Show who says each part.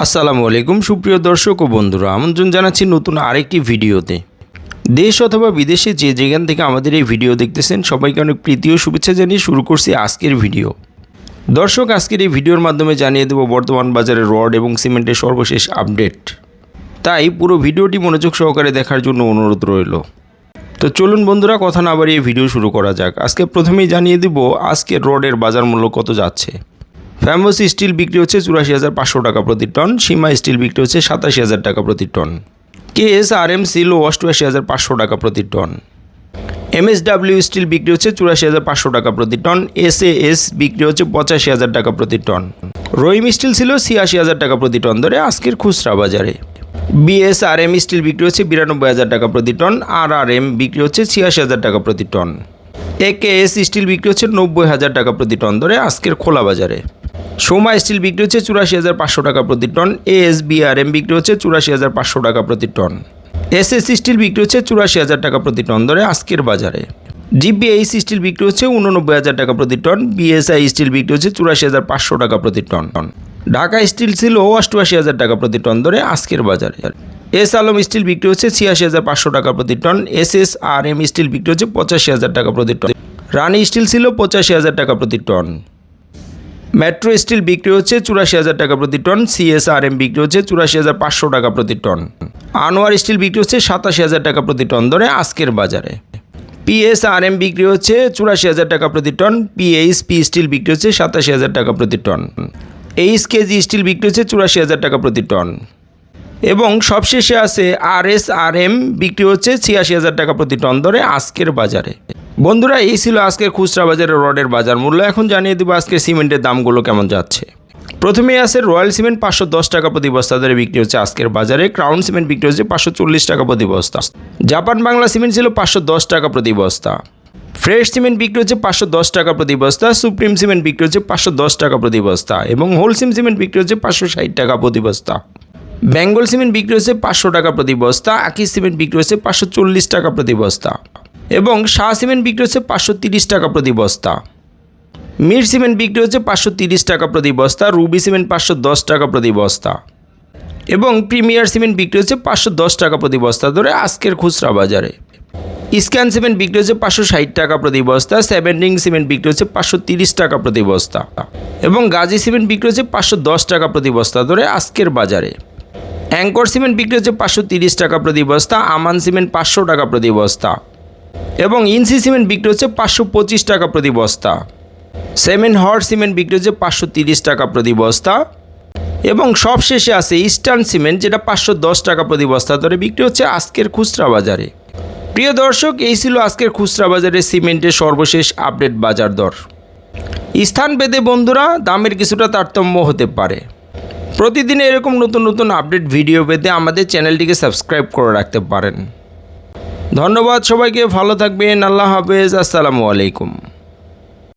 Speaker 1: আসসালামু আলাইকুম সুপ্রিয় দর্শক ও বন্ধুরা, আমন্ত্রণ জানাচ্ছি নতুন আরেকটি ভিডিওতে। দেশ অথবা বিদেশে যে যেখান থেকে আমাদের এই ভিডিও দেখতেছেন সবাইকে অনেক প্রীতি ও শুভেচ্ছা জানিয়ে শুরু করছি আজকের ভিডিও। দর্শক, আজকের এই ভিডিওর মাধ্যমে জানিয়ে দেব বর্তমান বাজারে রড এবং সিমেন্টের সর্বশেষ আপডেট, তাই পুরো ভিডিওটি মনোযোগ সহকারে দেখার জন্য অনুরোধ রইল। তো চলুন বন্ধুরা, কথা না বাড়িয়ে ভিডিও শুরু করা যাক। আজকে প্রথমেই জানিয়ে দেব আজকের রডের বাজার মূল্য কত যাচ্ছে। ফ্যামস স্টিল বিক্রি হচ্ছে ৮৪,৫০০ টাকা প্রতি টন, সীমা স্টিল বিক্রি হচ্ছে ৮৭,০০০ টাকা প্রতি টন, KSRM সিল ৮৮,৫০০ টাকা প্রতি টন, MSW স্টিল বিক্রি হচ্ছে ৮৪,৫০০ টাকা প্রতি টন, SAS বিক্রি হচ্ছে ৮৫,০০০ টাকা প্রতি টন, রহিম স্টিল ছিল ৮৬,০০০ টাকা প্রতি টন ধরে আজকের খুচরা বাজারে। BSRM স্টিল বিক্রি হচ্ছে ৯২,০০০ টাকা প্রতি টন, RRM বিক্রি হচ্ছে ৮৬,০০০ টাকা প্রতি টন, AKS স্টিল বিক্রি হচ্ছে ৯০,০০০ টাকা প্রতি টন ধরে আজকের খোলা বাজারে। সোমা স্টিল বিক্রি হচ্ছে ৮৪,৫০০ টাকা প্রতি টন, ASBRM বিক্রি হচ্ছে ৮৪,৫০০ টাকা প্রতি টন, SS স্টিল বিক্রি হচ্ছে ৮৪,০০০ টাকা প্রতি টন ধরে আজকের বাজারে। GPH স্টিল বিক্রি হচ্ছে ৮৯,০০০ টাকা প্রতি টন, BSI স্টিল বিক্রি হচ্ছে ৮৪,৫০০ টাকা প্রতি টন, ঢাকা স্টিল ছিল ৮৮,০০০ টাকা প্রতি টন ধরে আজকের বাজারে। এস আলম স্টিল বিক্রি হচ্ছে ৮৬,৫০০ টাকা প্রতি টন, SSRM স্টিল বিক্রি হচ্ছে ৮৫,০০০ টাকা প্রতি টন, রানি স্টিল ছিল ৮৫,০০০ টাকা প্রতি টন, মেট্রো স্টিল বিক্রি হচ্ছে ৮৪,০০০ টাকা প্রতি টন, CSRM বিক্রি হচ্ছে ৮৪,৫০০ টাকা প্রতি টন, আনোয়ার স্টিল বিক্রি হচ্ছে ৮৭,০০০ টাকা প্রতি টন ধরে আজকের বাজারে। PSRM বিক্রি হচ্ছে ৮৪,০০০ টাকা প্রতি টন, PHP স্টিল বিক্রি হচ্ছে ৮৭,০০০ টাকা প্রতি টন, HKG স্টিল বিক্রি হচ্ছে ৮৪,০০০ টাকা প্রতি টন এবং সবশেষে আছে RSRM বিক্রি হচ্ছে ৮৬,০০০ টাকা প্রতি টন ধরে আজকের বাজারে। বন্ধুরা, এই ছিল আজকের খুচরা বাজারে রডের বাজার মূল্য। এখন জানিয়ে দেবো আজকের সিমেন্টের দামগুলো কেমন যাচ্ছে। প্রথমেই আছে রয়্যাল সিমেন্ট ৫১০ টাকা প্রতি বস্তা ধরে বিক্রি হচ্ছে আজকের বাজারে। ক্রাউন সিমেন্ট বিক্রি হচ্ছে ৫৪০ টাকা প্রতি বস্তা। জাপান বাংলা সিমেন্ট ছিল ৫১০ টাকা প্রতি বস্তা। ফ্রেশ সিমেন্ট বিক্রি হচ্ছে ৫১০ টাকা প্রতি বস্তা। সুপ্রিম সিমেন্ট বিক্রি হচ্ছে ৫১০ টাকা প্রতি বস্তা এবং হোলসিম সিমেন্ট বিক্রি হচ্ছে ৫৬০ টাকা প্রতি বস্তা। বেঙ্গল সিমেন্ট বিক্রি হচ্ছে ৫০০ টাকা প্রতি বস্তা। আকিজ সিমেন্ট বিক্রি হচ্ছে ৫৪০ টাকা প্রতি বস্তা এবং শাহ সিমেন্ট বিক্রি হচ্ছে ৫৩০ টাকা প্রতি বস্তা। মির সিমেন্ট বিক্রি হচ্ছে ৫৩০ টাকা প্রতি বস্তা। রুবি সিমেন্ট ৫১০ টাকা প্রতি বস্তা এবং প্রিমিয়ার সিমেন্ট বিক্রি হচ্ছে ৫১০ টাকা প্রতি বস্তা ধরে আজকের খুচরা বাজারে। স্ক্যান সিমেন্ট বিক্রি হচ্ছে ৫৬০ টাকা প্রতি বস্তা। সেভেন্টিং সিমেন্ট বিক্রি হচ্ছে ৫৩০ টাকা প্রতি বস্তা এবং গাজী সিমেন্ট বিক্রি হচ্ছে ৫১০ টাকা প্রতি বস্তা ধরে আজকের বাজারে। অ্যাঙ্কর সিমেন্ট বিক্রি হচ্ছে ৫৩০ টাকা প্রতি বস্তা। আমান সিমেন্ট ৫০০ টাকা প্রতি বস্তা এবং ইনসি সিমেন্ট বিক্রি হচ্ছে ৫২৫ টাকা প্রতি বস্তা। সেভেন হর্স সিমেন্ট বিক্রি হচ্ছে ৫৩০ টাকা প্রতি বস্তা এবং সবশেষে আছে ইস্টার্ন সিমেন্ট, যেটা ৫১০ টাকা প্রতি বস্তা ধরে বিক্রি হচ্ছে আজকের খুচরা বাজারে। প্রিয় দর্শক, এই ছিল আজকের খুচরা বাজারে সিমেন্টের সর্বশেষ আপডেট বাজার দর। স্থান ভেদে বন্ধুরা দামের কিছুটা তারতম্য হতে পারে। প্রতিদিন এরকম নতুন নতুন আপডেট ভিডিও পেতে আমাদের চ্যানেলটিকে সাবস্ক্রাইব করে রাখতে পারেন। ধন্যবাদ সবাইকে, ভালো থাকবেন, আল্লাহ হাফেজ, আসসালামু আলাইকুম।